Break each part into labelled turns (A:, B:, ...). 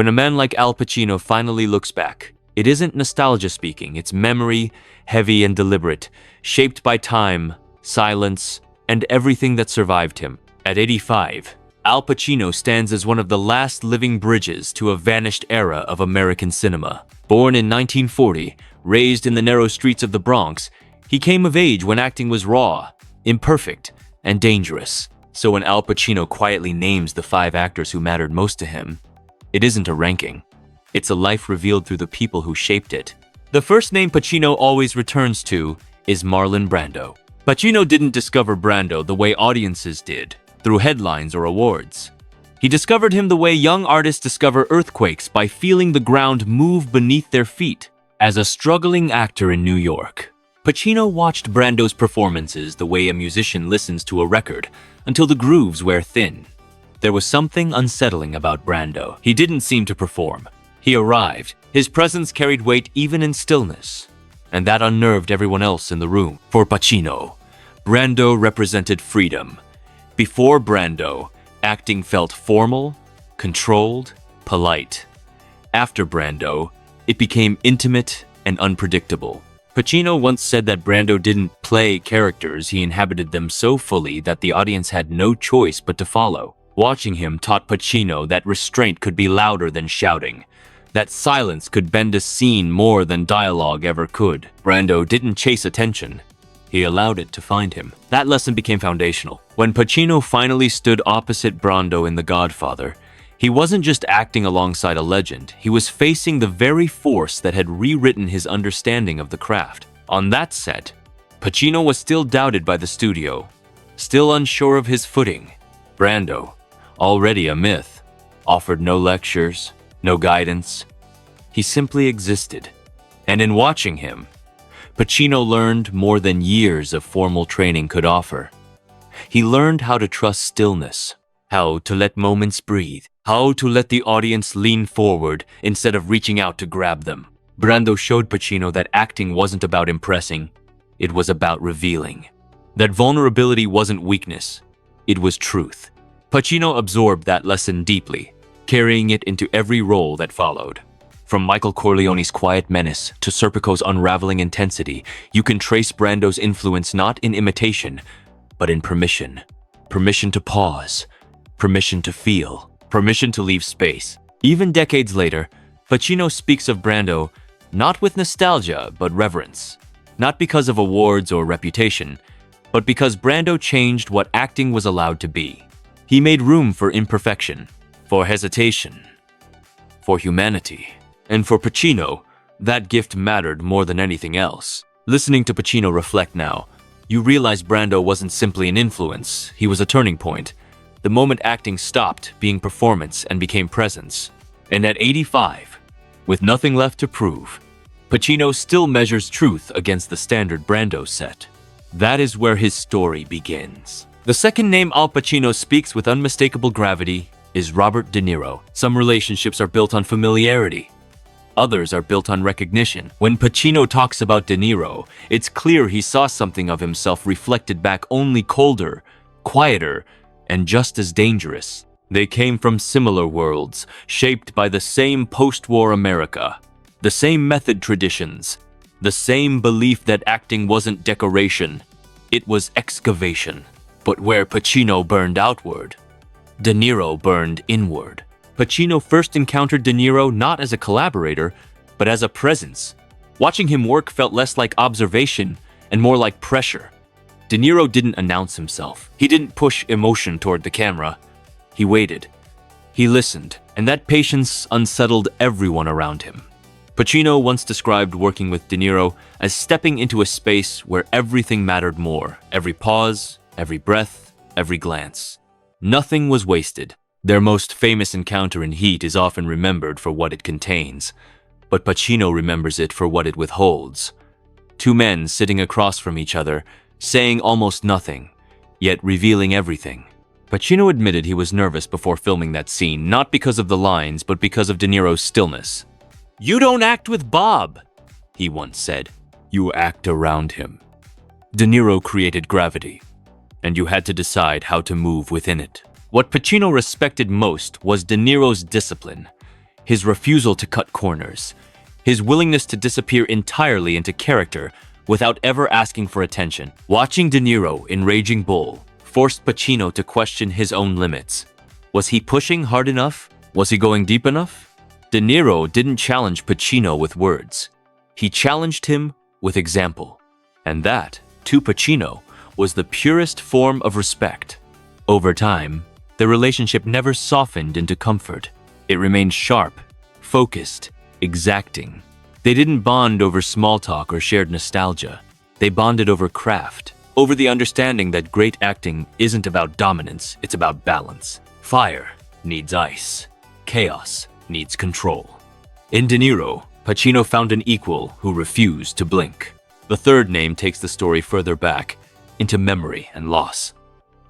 A: When a man like Al Pacino finally looks back, it isn't nostalgia speaking, it's memory, heavy and deliberate, shaped by time, silence, and everything that survived him. At 85, Al Pacino stands as one of the last living bridges to a vanished era of American cinema. Born in 1940, raised in the narrow streets of the Bronx, he came of age when acting was raw, imperfect, and dangerous. So when Al Pacino quietly names the 5 actors who mattered most to him, it isn't a ranking. It's a life revealed through the people who shaped it. The first name Pacino always returns to is Marlon Brando. Pacino didn't discover Brando the way audiences did, through headlines or awards. He discovered him the way young artists discover earthquakes, by feeling the ground move beneath their feet. As a struggling actor in New York, Pacino watched Brando's performances the way a musician listens to a record until the grooves wear thin. There was something unsettling about Brando. He didn't seem to perform. He arrived. His presence carried weight even in stillness, and that unnerved everyone else in the room. For Pacino, Brando represented freedom. Before Brando, acting felt formal, controlled, polite. After Brando, it became intimate and unpredictable. Pacino once said that Brando didn't play characters, he inhabited them so fully that the audience had no choice but to follow. Watching him taught Pacino that restraint could be louder than shouting, that silence could bend a scene more than dialogue ever could. Brando didn't chase attention. He allowed it to find him. That lesson became foundational. When Pacino finally stood opposite Brando in The Godfather, he wasn't just acting alongside a legend, he was facing the very force that had rewritten his understanding of the craft. On that set, Pacino was still doubted by the studio, still unsure of his footing. Brando, already a myth, offered no lectures, no guidance. He simply existed. And in watching him, Pacino learned more than years of formal training could offer. He learned how to trust stillness, how to let moments breathe, how to let the audience lean forward instead of reaching out to grab them. Brando showed Pacino that acting wasn't about impressing, it was about revealing. That vulnerability wasn't weakness, it was truth. Pacino absorbed that lesson deeply, carrying it into every role that followed. From Michael Corleone's quiet menace to Serpico's unraveling intensity, you can trace Brando's influence not in imitation, but in permission. Permission to pause, permission to feel, permission to leave space. Even decades later, Pacino speaks of Brando not with nostalgia, but reverence. Not because of awards or reputation, but because Brando changed what acting was allowed to be. He made room for imperfection, for hesitation, for humanity. And for Pacino, that gift mattered more than anything else. Listening to Pacino reflect now, you realize Brando wasn't simply an influence, he was a turning point. The moment acting stopped being performance and became presence. And at 85, with nothing left to prove, Pacino still measures truth against the standard Brando set. That is where his story begins. The second name Al Pacino speaks with unmistakable gravity is Robert De Niro. Some relationships are built on familiarity. Others are built on recognition. When Pacino talks about De Niro, it's clear he saw something of himself reflected back, only colder, quieter, and just as dangerous. They came from similar worlds, shaped by the same post-war America, the same method traditions, the same belief that acting wasn't decoration, it was excavation. But where Pacino burned outward, De Niro burned inward. Pacino first encountered De Niro not as a collaborator, but as a presence. Watching him work felt less like observation and more like pressure. De Niro didn't announce himself. He didn't push emotion toward the camera. He waited. He listened, and that patience unsettled everyone around him. Pacino once described working with De Niro as stepping into a space where everything mattered more. Every pause, every breath, every glance. Nothing was wasted. Their most famous encounter in Heat is often remembered for what it contains, but Pacino remembers it for what it withholds. Two men sitting across from each other, saying almost nothing, yet revealing everything. Pacino admitted he was nervous before filming that scene, not because of the lines, but because of De Niro's stillness. "You don't act with Bob," he once said. "You act around him." De Niro created gravity, and you had to decide how to move within it. What Pacino respected most was De Niro's discipline. his refusal to cut corners, his willingness to disappear entirely into character without ever asking for attention. Watching De Niro in Raging Bull forced Pacino to question his own limits. Was he pushing hard enough? Was he going deep enough? De Niro didn't challenge Pacino with words. He challenged him with example. And that, to Pacino, was the purest form of respect. Over time, the relationship never softened into comfort. It remained sharp, focused, exacting. They didn't bond over small talk or shared nostalgia. They bonded over craft, over the understanding that great acting isn't about dominance, it's about balance. Fire needs ice. Chaos needs control. In De Niro, Pacino found an equal who refused to blink. The third name takes the story further back, into memory and loss.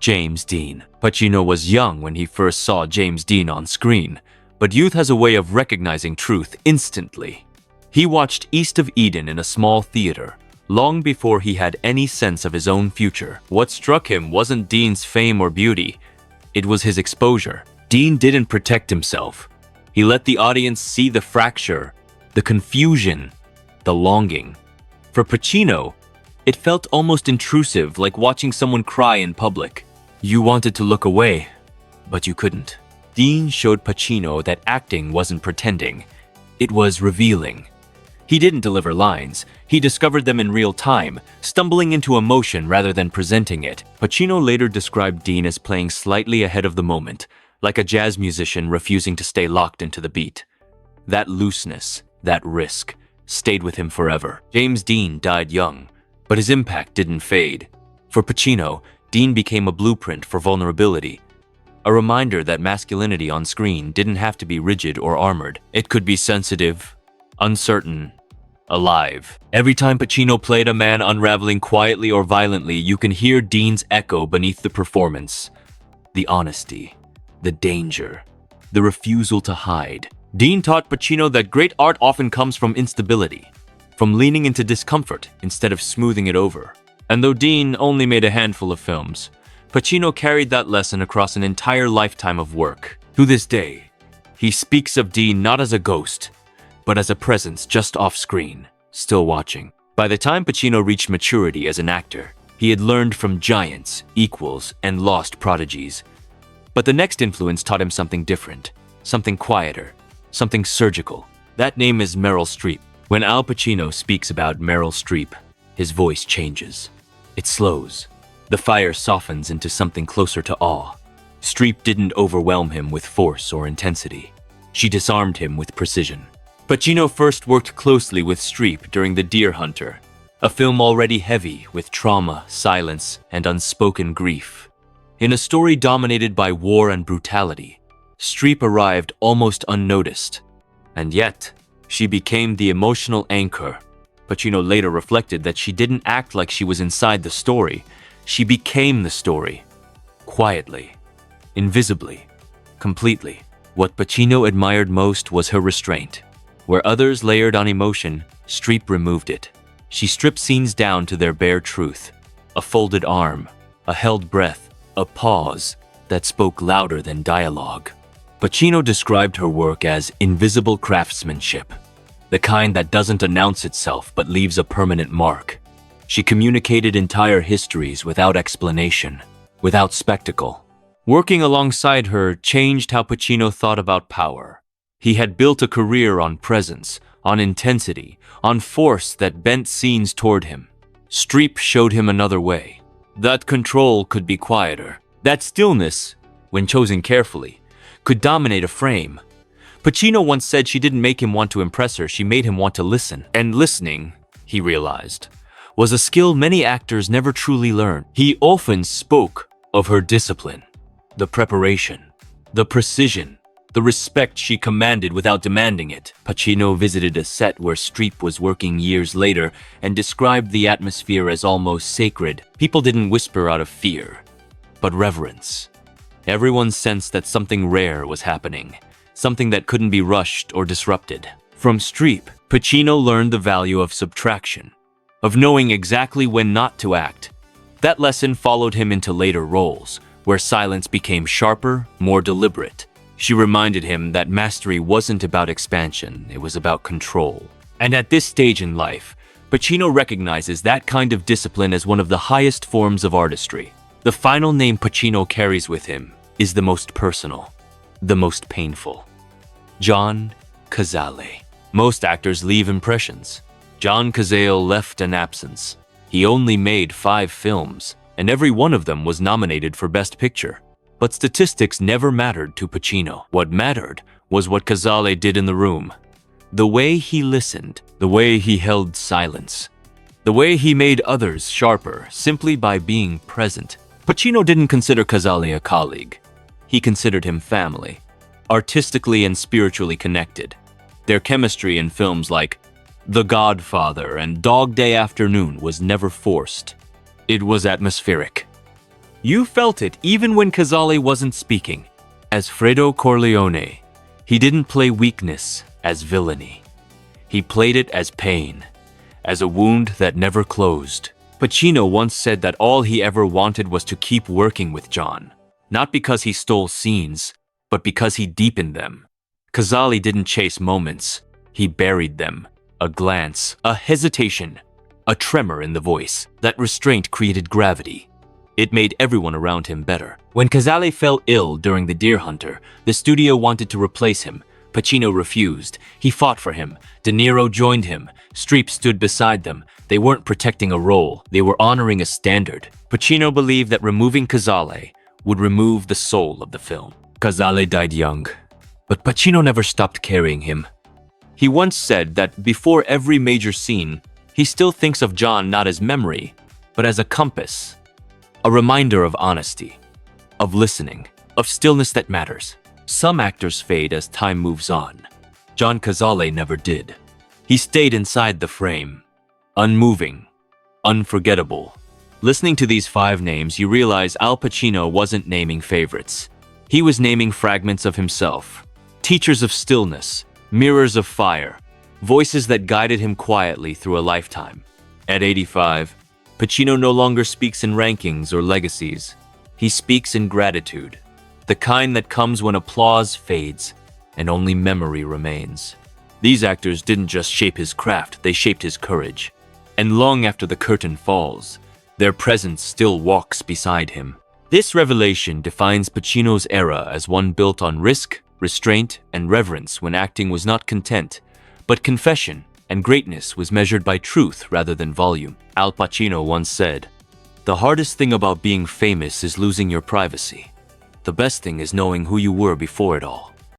A: James Dean. Pacino was young when he first saw James Dean on screen, but youth has a way of recognizing truth instantly. He watched East of Eden in a small theater, long before he had any sense of his own future. What struck him wasn't Dean's fame or beauty, it was his exposure. Dean didn't protect himself. He let the audience see the fracture, the confusion, the longing. For Pacino, it felt almost intrusive, like watching someone cry in public. You wanted to look away, but you couldn't. Dean showed Pacino that acting wasn't pretending. It was revealing. He didn't deliver lines. He discovered them in real time, stumbling into emotion rather than presenting it. Pacino later described Dean as playing slightly ahead of the moment, like a jazz musician refusing to stay locked into the beat. That looseness, that risk, stayed with him forever. James Dean died young, but his impact didn't fade. For Pacino, Dean became a blueprint for vulnerability, a reminder that masculinity on screen didn't have to be rigid or armored. It could be sensitive, uncertain, alive. Every time Pacino played a man unraveling quietly or violently, you can hear Dean's echo beneath the performance. The honesty, the danger, the refusal to hide. Dean taught Pacino that great art often comes from instability, from leaning into discomfort instead of smoothing it over. And though Dean only made a handful of films, Pacino carried that lesson across an entire lifetime of work. To this day, he speaks of Dean not as a ghost, but as a presence just off screen, still watching. By the time Pacino reached maturity as an actor, he had learned from giants, equals, and lost prodigies. But the next influence taught him something different, something quieter, something surgical. That name is Meryl Streep. When Al Pacino speaks about Meryl Streep, his voice changes. It slows. The fire softens into something closer to awe. Streep didn't overwhelm him with force or intensity. She disarmed him with precision. Pacino first worked closely with Streep during The Deer Hunter, a film already heavy with trauma, silence, and unspoken grief. In a story dominated by war and brutality, Streep arrived almost unnoticed, and yet she became the emotional anchor. Pacino later reflected that she didn't act like she was inside the story. She became the story, quietly, invisibly, completely. What Pacino admired most was her restraint. Where others layered on emotion, Streep removed it. She stripped scenes down to their bare truth. A folded arm, a held breath, a pause that spoke louder than dialogue. Pacino described her work as invisible craftsmanship, the kind that doesn't announce itself but leaves a permanent mark. She communicated entire histories without explanation, without spectacle. Working alongside her changed how Pacino thought about power. He had built a career on presence, on intensity, on force that bent scenes toward him. Streep showed him another way. That control could be quieter. That stillness, when chosen carefully, could dominate a frame. Pacino once said she didn't make him want to impress her, she made him want to listen. And listening, he realized, was a skill many actors never truly learn. He often spoke of her discipline, the preparation, the precision, the respect she commanded without demanding it. Pacino visited a set where Streep was working years later and described the atmosphere as almost sacred. People didn't whisper out of fear, but reverence. Everyone sensed that something rare was happening, something that couldn't be rushed or disrupted. From Streep, Pacino learned the value of subtraction, of knowing exactly when not to act. That lesson followed him into later roles, where silence became sharper, more deliberate. She reminded him that mastery wasn't about expansion, it was about control. And at this stage in life, Pacino recognizes that kind of discipline as one of the highest forms of artistry. The final name Pacino carries with him is the most personal, the most painful. John Cazale. Most actors leave impressions. John Cazale left an absence. He only made 5 films, and every one of them was nominated for Best Picture. But statistics never mattered to Pacino. What mattered was what Cazale did in the room. The way he listened, the way he held silence, the way he made others sharper simply by being present. Pacino didn't consider Cazale a colleague. He considered him family, artistically and spiritually connected. Their chemistry in films like The Godfather and Dog Day Afternoon was never forced. It was atmospheric. You felt it even when Cazale wasn't speaking. As Fredo Corleone, he didn't play weakness as villainy. He played it as pain, as a wound that never closed. Pacino once said that all he ever wanted was to keep working with John, not because he stole scenes, but because he deepened them. Cazale didn't chase moments, he buried them. A glance, a hesitation, a tremor in the voice. That restraint created gravity. It made everyone around him better. When Cazale fell ill during The Deer Hunter, the studio wanted to replace him. Pacino refused. He fought for him. De Niro joined him. Streep stood beside them. They weren't protecting a role, they were honoring a standard. Pacino believed that removing Cazale would remove the soul of the film. Cazale died young, but Pacino never stopped carrying him. He once said that before every major scene, he still thinks of John not as memory, but as a compass. A reminder of honesty, of listening, of stillness that matters. Some actors fade as time moves on. John Cazale never did. He stayed inside the frame, unmoving, unforgettable. Listening to these 5 names, you realize Al Pacino wasn't naming favorites. He was naming fragments of himself, teachers of stillness, mirrors of fire, voices that guided him quietly through a lifetime. At 85, Pacino no longer speaks in rankings or legacies. He speaks in gratitude, the kind that comes when applause fades and only memory remains. These actors didn't just shape his craft, they shaped his courage. And long after the curtain falls, their presence still walks beside him. This revelation defines Pacino's era as one built on risk, restraint, and reverence when acting was not content, but confession, and greatness was measured by truth rather than volume. Al Pacino once said, "The hardest thing about being famous is losing your privacy. The best thing is knowing who you were before it all."